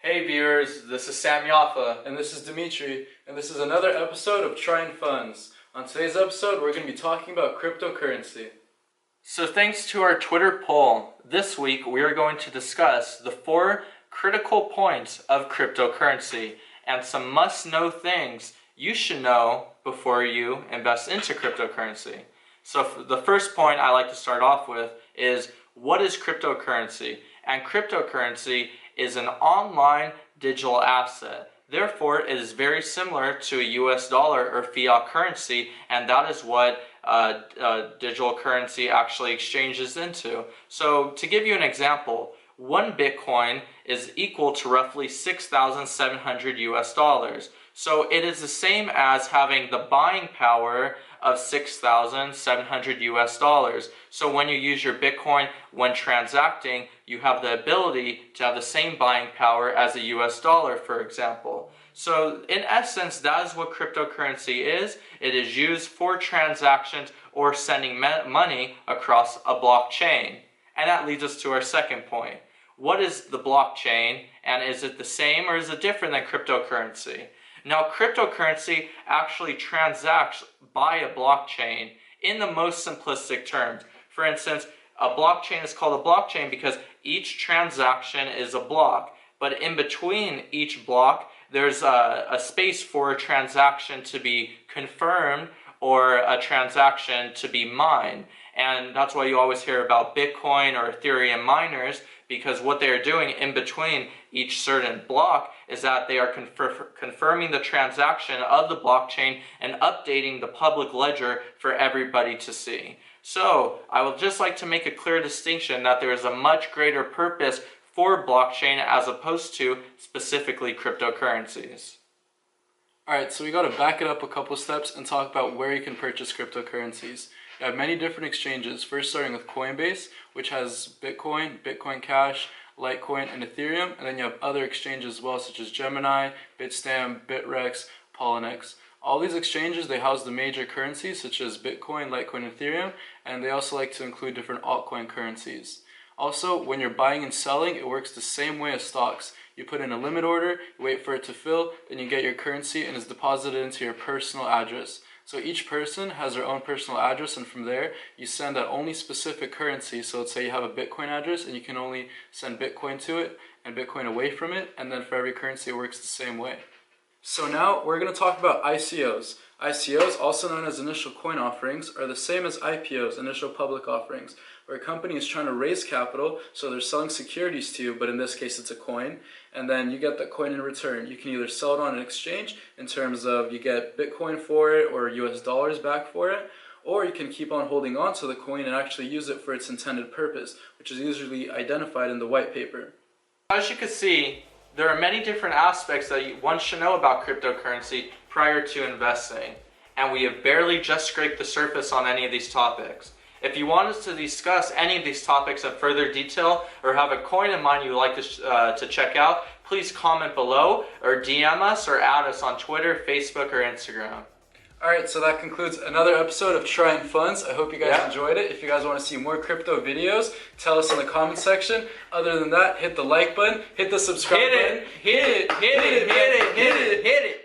Hey viewers, this is Yaffa, and this is Dmitriy, and this is another episode of Triton Funds. On today's episode, we're going to be talking about cryptocurrency. So thanks to our Twitter poll, this week we are going to discuss the 4 critical points of cryptocurrency and some must-know things you should know before you invest into cryptocurrency. So the first point I like to start off with is, what is cryptocurrency? And cryptocurrency is an online digital asset. Therefore, it is very similar to a US dollar or fiat currency, and that is what digital currency actually exchanges into. So to give you an example, 1 Bitcoin is equal to roughly 6,700 US dollars. So it is the same as having the buying power of 6,700 US dollars. So when you use your Bitcoin when transacting, you have the ability to have the same buying power as a US dollar, for example. So in essence, that is what cryptocurrency is. It is used for transactions or sending money across a blockchain. And that leads us to our second point. What is the blockchain, and is it the same or is it different than cryptocurrency? Now, cryptocurrency actually transacts by a blockchain in the most simplistic terms. For instance, a blockchain is called a blockchain because each transaction is a block, but in between each block, there's a space for a transaction to be confirmed or a transaction to be mined. And that's why you always hear about Bitcoin or Ethereum miners, because what they're doing in between each certain block is that they are confirming the transaction of the blockchain and updating the public ledger for everybody to see. So I would just like to make a clear distinction that there is a much greater purpose for blockchain as opposed to specifically cryptocurrencies. Alright, so we got to back it up a couple steps and talk about where you can purchase cryptocurrencies. You have many different exchanges, first starting with Coinbase, which has Bitcoin, Bitcoin Cash, Litecoin, and Ethereum, and then you have other exchanges as well, such as Gemini, Bitstamp, Bitrex, Poloniex. All these exchanges, they house the major currencies such as Bitcoin, Litecoin, and Ethereum, and they also like to include different altcoin currencies. Also, when you're buying and selling, it works the same way as stocks. You put in a limit order, you wait for it to fill, then you get your currency and it's deposited into your personal address. So each person has their own personal address, and from there you send that only specific currency. So let's say you have a Bitcoin address and you can only send Bitcoin to it and Bitcoin away from it, and then for every currency it works the same way. So now we're going to talk about ICOs. ICOs, also known as initial coin offerings, are the same as IPOs, initial public offerings, where a company is trying to raise capital, so they're selling securities to you, but in this case it's a coin, and then you get that coin in return. You can either sell it on an exchange in terms of you get Bitcoin for it or US dollars back for it, or you can keep on holding on to the coin and actually use it for its intended purpose, which is usually identified in the white paper. As you can see, there are many different aspects that one should know about cryptocurrency prior to investing, and we have barely just scraped the surface on any of these topics. If you want us to discuss any of these topics in further detail or have a coin in mind you would like to check out, please comment below or DM us or add us on Twitter, Facebook, or Instagram. Alright, so that concludes another episode of Triton Funds. I hope you guys enjoyed it. If you guys want to see more crypto videos, tell us in the comment section. Other than that, hit the like button, hit the subscribe button. Hit it.